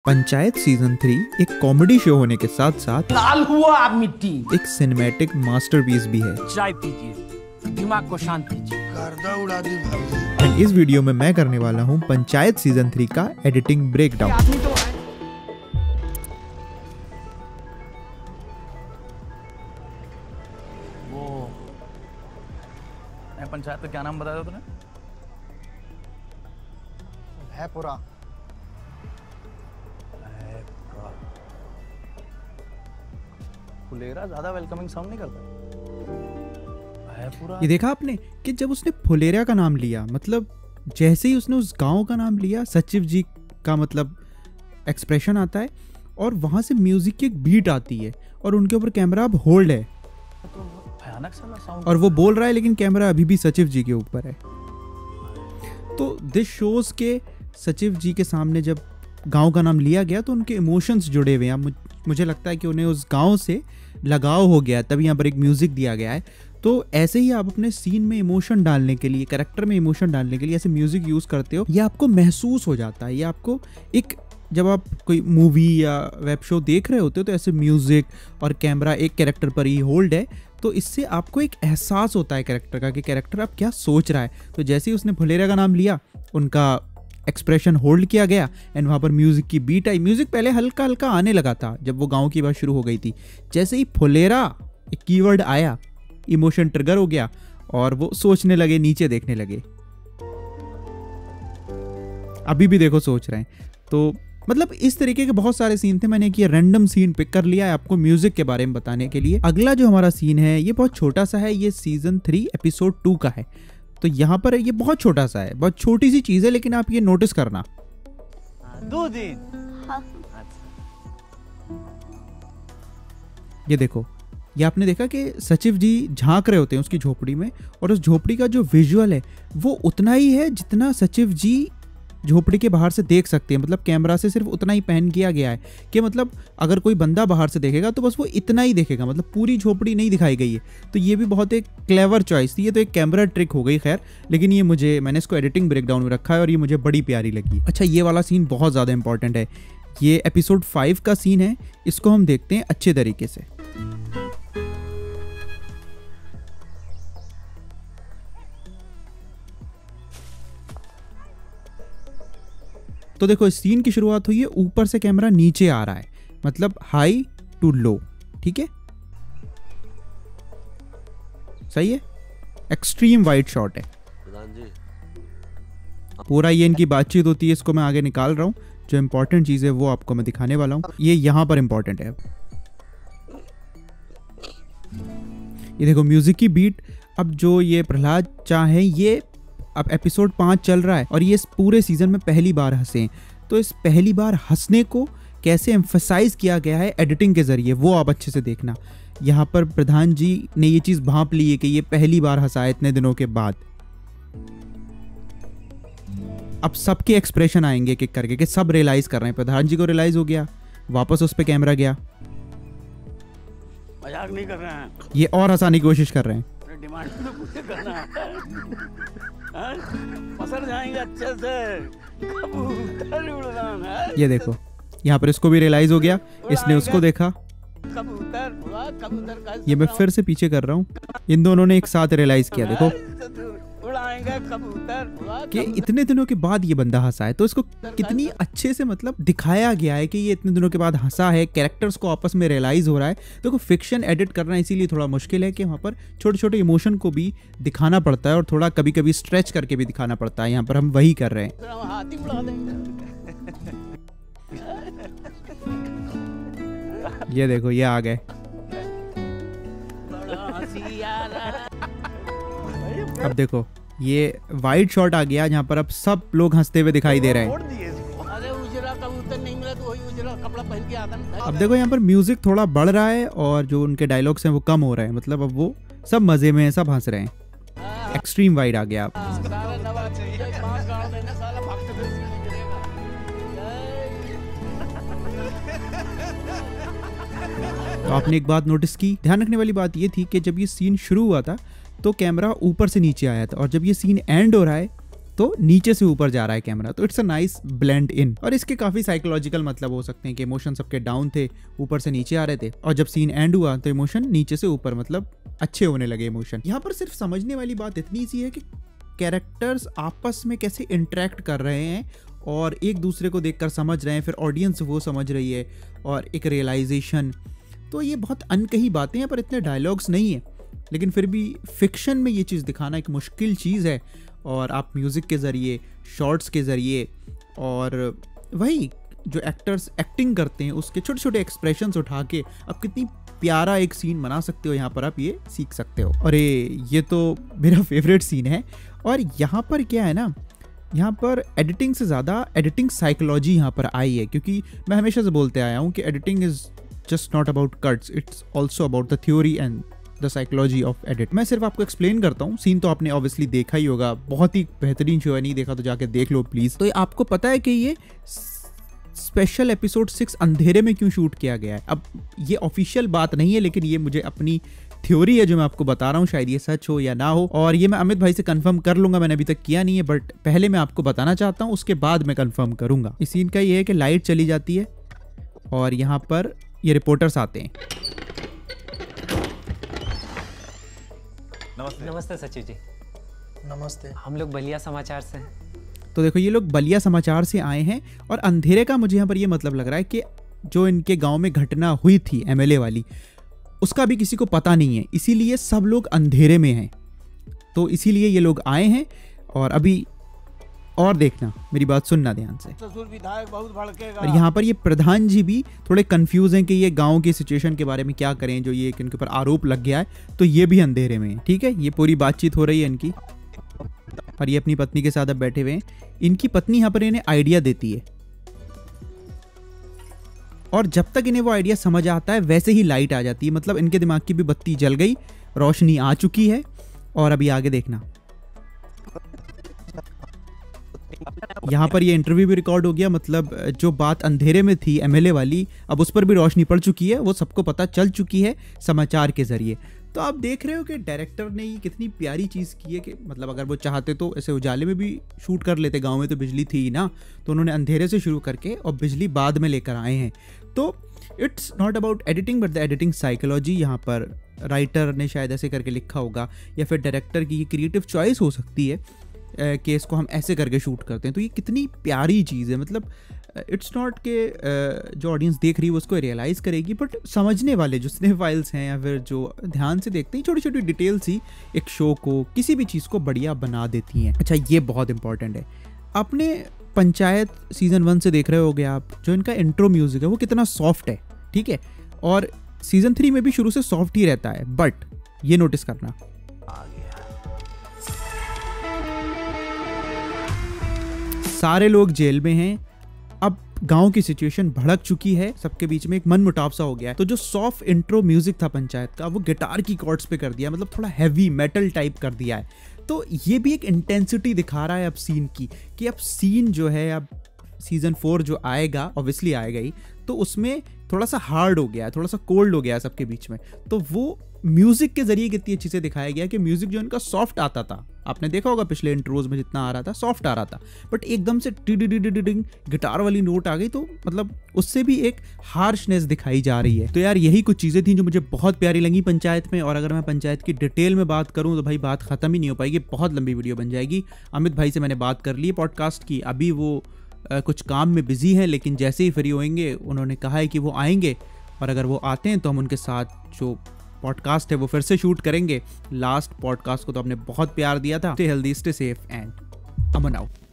Panchayat season 3 एक comedy show होने के साथ साथ लाल हुआ आप मिट्टी एक सिनेमैटिक मास्टरपीस भी है। चाय पीजिए, दिमाग को शांत कीजिए। गर्दा उड़ा दी भाभी। एंड इस वीडियो में मैं करने वाला हूँ पंचायत सीजन 3 का एडिटिंग ब्रेकडाउन। आदमी तो वो पंचायत का क्या नाम बताया तूने? है पूरा। फुलेरा ज्यादा वेलकमिंग साउंड नहीं करता है पूरा। ये देखा आपने कि जब उसने फुलेरा का नाम लिया, मतलब जैसे ही उसने उस गांव का नाम लिया, सचिव जी का मतलब एक्सप्रेशन आता है और वहां से म्यूजिक की एक बीट आती है और उनके ऊपर कैमरा अब होल्ड है तो भयानक सा साउंड और वो बोल रहा है लेकिन कैमरा अभी भी सचिव जी के ऊपर है। तो दिस शोज के सचिव जी के सामने जब गांव का नाम लिया गया तो उनके इमोशंस जुड़े हुए हैं। मुझे लगता है कि उन्हें उस गांव से लगाव हो गया, तभी यहाँ पर एक म्यूजिक दिया गया है। तो ऐसे ही आप अपने सीन में इमोशन डालने के लिए, कैरेक्टर में इमोशन डालने के लिए ऐसे म्यूजिक यूज करते हो, ये आपको महसूस हो जाता है। ये आपको एक, जब आप कोई मूवी या वेब शो देख रहे होते हो तो ऐसे म्यूजिक और कैमरा एक कैरेक्टर पर ही होल्ड है, तो इससे आपको एक एहसास होता है कैरेक्टर का कि कैरेक्टर अब क्या सोच रहा है। तो जैसे ही उसने फुलेरा का नाम लिया, उनका एक्सप्रेशन होल्ड किया गया एंड वहाँ पर म्यूजिक की बीट आई। म्यूजिक पहले हल्का हल्का आने लगा था जब वो गांव की बात शुरू हो गई थी। जैसे ही फुलेरा एक कीवर्ड आया, इमोशन ट्रिगर हो गया और वो सोचने लगे, नीचे देखने लगे। अभी भी देखो सोच रहे हैं। तो मतलब इस तरीके के बहुत सारे सीन थे। मैंने एक ये रैंडम सीन पिक कर लिया है आपको म्यूजिक के बारे में बताने के लिए। अगला जो हमारा सीन है ये बहुत छोटा सा है, ये सीजन 3 एपिसोड 2 का है। तो यहाँ पर ये बहुत छोटा सा है, बहुत छोटी सी चीज है, लेकिन आप ये नोटिस करना। 2 दिन। ये देखो, ये आपने देखा कि सचिव जी झांक रहे होते हैं उसकी झोपड़ी में और उस झोपड़ी का जो विजुअल है वो उतना ही है जितना सचिव जी झोपड़ी के बाहर से देख सकते हैं। मतलब कैमरा से सिर्फ उतना ही पैन किया गया है कि मतलब अगर कोई बंदा बाहर से देखेगा तो बस वो इतना ही देखेगा, मतलब पूरी झोपड़ी नहीं दिखाई गई है। तो ये भी बहुत एक क्लेवर चॉइस थी। ये तो एक कैमरा ट्रिक हो गई खैर, लेकिन ये मैंने इसको एडिटिंग ब्रेकडाउन में रखा है और ये मुझे बड़ी प्यारी लगी। अच्छा, ये वाला सीन बहुत ज़्यादा इंपॉर्टेंट है। ये एपिसोड 5 का सीन है, इसको हम देखते हैं अच्छे तरीके से। तो देखो, इस सीन की शुरुआत हुई है, ऊपर से कैमरा नीचे आ रहा है, मतलब हाई टू लो। ठीक है, सही है। एक्सट्रीम वाइड शॉट है पूरा। ये इनकी बातचीत होती है, इसको मैं आगे निकाल रहा हूं। जो इंपॉर्टेंट चीज है वो आपको मैं दिखाने वाला हूं। ये यहां पर इंपॉर्टेंट है। ये देखो म्यूजिक की बीट। अब जो ये प्रहलाद चा है, ये अब एपिसोड 5 चल रहा है और ये इस पूरे सीजन में पहली बार हंसे। तो इस पहली बार हंसने को कैसे एम्फसाइज किया गया है एडिटिंग के जरिए, वो आप अच्छे से देखना। यहाँ पर प्रधान जी ने ये चीज भांप ली है कि ये पहली बार हंसा है इतने दिनों के बाद। अब सबके एक्सप्रेशन आएंगे किक करके कि सब रियलाइज कर रहे हैं। प्रधान जी को रियलाइज हो गया, वापस उस पर कैमरा गया। मजाक नहीं कर रहे हैं, ये और हंसाने की कोशिश कर रहे हैं। डिमांड तो पूरे करना है। पसर जाएंगे अच्छे से, कबूतर उड़ाना है। ये देखो, यहाँ पर इसको भी रियलाइज हो गया, इसने उसको देखा। कबूतर का ये मैं फिर से पीछे कर रहा हूँ। इन दोनों ने एक साथ रियलाइज किया, देखो उड़ाएंगे कबूतर कि इतने दिनों के बाद ये बंदा हंसा है। तो इसको कितनी अच्छे से मतलब दिखाया गया है कि ये इतने दिनों के बाद हंसा है। कैरेक्टर्स को आपस में रियलाइज हो रहा है। देखो फिक्शन एडिट करना इसीलिए थोड़ा मुश्किल है कि वहाँ पर छोटे छोटे इमोशन को भी दिखाना पड़ता है और थोड़ा कभी कभी स्ट्रेच करके भी दिखाना पड़ता है। यहाँ पर हम वही कर रहे हैं। हाथी उड़ा देंगे। ये देखो, ये आ गए। अब देखो, ये वाइड शॉट आ गया जहाँ पर अब सब लोग हंसते हुए दिखाई दे रहे हैं। अरे उजरा कबूतर नहीं मिला तो वही उजरा कपड़ा पहन के आता ना। अब देखो, यहाँ पर म्यूजिक थोड़ा बढ़ रहा है और जो उनके डायलॉग्स हैं वो कम हो रहे हैं। मतलब अब वो सब मजे में हैं, सब हंस रहे हैं। एक्सट्रीम वाइड आ गया। तो आपने एक बात नोटिस की, ध्यान रखने वाली बात ये थी कि जब ये सीन शुरू हुआ था तो कैमरा ऊपर से नीचे आया था और जब ये सीन एंड हो रहा है तो नीचे से ऊपर जा रहा है कैमरा, तो it's a nice blend in. और इसके काफी साइकोलॉजिकल मतलब हो सकते हैं कि इमोशन सबके डाउन थे, ऊपर से नीचे आ रहे थे, और जब सीन एंड हुआ तो इमोशन नीचे से ऊपर मतलब अच्छे होने लगे इमोशन। यहाँ पर सिर्फ समझने वाली बात इतनी सी है कि कैरेक्टर्स आपस में कैसे इंटरेक्ट कर रहे हैं और एक दूसरे को देखकर समझ रहे हैं, फिर ऑडियंस वो समझ रही है और एक रियलाइजेशन। तो ये बहुत अनकही बातें हैं, पर इतने डायलॉग्स नहीं है, लेकिन फिर भी फिक्शन में ये चीज़ दिखाना एक मुश्किल चीज़ है। और आप म्यूज़िक के ज़रिए, शॉर्ट्स के ज़रिए और वही जो एक्टर्स एक्टिंग करते हैं उसके छोटे छोटे एक्सप्रेशंस उठा के आप कितनी प्यारा एक सीन बना सकते हो, यहाँ पर आप ये सीख सकते हो। अरे ये तो मेरा फेवरेट सीन है। और यहाँ पर क्या है ना, यहाँ पर एडिटिंग से ज़्यादा एडिटिंग साइकोलॉजी यहाँ पर आई है, क्योंकि मैं हमेशा से बोलते आया हूँ कि editing is just not about cuts, it's also about the theory and the psychology of edit. मैं सिर्फ आपको एक्सप्लेन करता हूँ। सीन तो आपने ऑब्वियसली देखा ही होगा, बहुत ही बेहतरीन शो है, नहीं देखा तो जाके देख लो प्लीज़। तो आपको पता है कि ये स्पेशल एपिसोड 6 अंधेरे में क्यों शूट किया गया है? अब ये ऑफिशियल बात नहीं है, लेकिन ये मुझे अपनी थ्योरी है जो मैं आपको बता रहा हूँ, शायद ये सच हो या ना हो, और ये मैं अमित भाई से कंफर्म कर लूंगा, मैंने अभी तक किया नहीं है, बट पहले मैं आपको बताना चाहता हूँ, उसके बाद मैं कंफर्म करूंगा। इस सीन का ये है कि लाइट चली जाती है और यहाँ पर ये रिपोर्टर्स आते हैं। नमस्ते सचिव जी। नमस्ते। हम लोग बलिया समाचार से हैं। तो देखो ये लोग बलिया समाचार से आए हैं, और अंधेरे का मुझे यहाँ पर ये मतलब लग रहा है कि जो इनके गांव में घटना हुई थी एमएलए वाली, उसका भी किसी को पता नहीं है, इसीलिए सब लोग अंधेरे में हैं। तो इसीलिए ये लोग आए हैं। और अभी और देखना, मेरी बात सुनना ध्यान से। ससुर विधायक बहुत भड़केगा। और यहाँ पर ये प्रधान जी भी थोड़े कंफ्यूज हैं कि ये गांव की सिचुएशन के बारे में क्या करें, जो ये इनके ऊपर आरोप लग गया है, तो ये भी अंधेरे में है। ठीक है, ये पूरी बातचीत हो रही है इनकी, और ये अपनी पत्नी के साथ अब बैठे हुए हैं। इनकी पत्नी यहाँ पर इन्हें आइडिया देती है, और जब तक इन्हें वो आइडिया समझ आता है वैसे ही लाइट आ जाती है, मतलब इनके दिमाग की भी बत्ती जल गई, रोशनी आ चुकी है। और अभी आगे देखना, यहाँ पर ये इंटरव्यू भी रिकॉर्ड हो गया, मतलब जो बात अंधेरे में थी एमएलए वाली, अब उस पर भी रोशनी पड़ चुकी है, वो सबको पता चल चुकी है समाचार के जरिए। तो आप देख रहे हो कि डायरेक्टर ने ये कितनी प्यारी चीज़ की है कि मतलब अगर वो चाहते तो ऐसे उजाले में भी शूट कर लेते, गांव में तो बिजली थी ही ना, तो उन्होंने अंधेरे से शुरू करके और बिजली बाद में लेकर आए हैं। तो it's not about editing but the editing psychology. यहाँ पर राइटर ने शायद ऐसे करके लिखा होगा, या फिर डायरेक्टर की ये क्रिएटिव चॉइस हो सकती है कि इसको हम ऐसे करके शूट करते हैं। तो ये कितनी प्यारी चीज़ है, मतलब इट्स नॉट के जो ऑडियंस देख रही है वो उसको रियलाइज़ करेगी, बट समझने वाले जो सिनेफाइल्स हैं या फिर जो ध्यान से देखते हैं, छोटी छोटी डिटेल्स ही एक शो को, किसी भी चीज़ को बढ़िया बना देती हैं। अच्छा, ये बहुत इंपॉर्टेंट है। आपने पंचायत सीज़न 1 से देख रहे होगे आप, जो इनका इंट्रो म्यूज़िक है वो कितना सॉफ्ट है, ठीक है, और सीज़न 3 में भी शुरू से सॉफ्ट ही रहता है, बट ये नोटिस करना, सारे लोग जेल में हैं, अब गांव की सिचुएशन भड़क चुकी है, सबके बीच में एक मनमुटाव सा हो गया है। तो जो सॉफ्ट इंट्रो म्यूजिक था पंचायत का, वो गिटार की कॉर्ड्स पे कर दिया, मतलब थोड़ा हैवी मेटल टाइप कर दिया है। तो ये भी एक इंटेंसिटी दिखा रहा है अब सीन की, कि अब सीन जो है, अब सीजन 4 जो आएगा, ऑब्वियसली आएगा ही, तो उसमें थोड़ा सा हार्ड हो गया है, थोड़ा सा कोल्ड हो गया है सबके बीच में। तो वो म्यूजिक के जरिए कितनी अच्छी से दिखाया गया कि म्यूजिक जो इनका सॉफ्ट आता था, आपने देखा होगा पिछले इंट्रोज में जितना आ रहा था सॉफ्ट आ रहा था, बट एकदम से टिडिडिडिडिडिंग गिटार वाली नोट आ गई, तो मतलब उससे भी एक हार्शनेस दिखाई जा रही है। तो यार यही कुछ चीज़ें थी जो मुझे बहुत प्यारी लगी पंचायत में। और अगर मैं पंचायत की डिटेल में बात करूँ तो भाई बात खत्म ही नहीं हो पाएगी, बहुत लंबी वीडियो बन जाएगी। अमित भाई से मैंने बात कर ली पॉडकास्ट की, अभी वो कुछ काम में बिजी हैं, लेकिन जैसे ही फ्री होंगे उन्होंने कहा है कि वो आएंगे, और अगर वो आते हैं तो हम उनके साथ जो पॉडकास्ट है वो फिर से शूट करेंगे। लास्ट पॉडकास्ट को तो आपने बहुत प्यार दिया था। Stay healthy, stay safe and Aman out.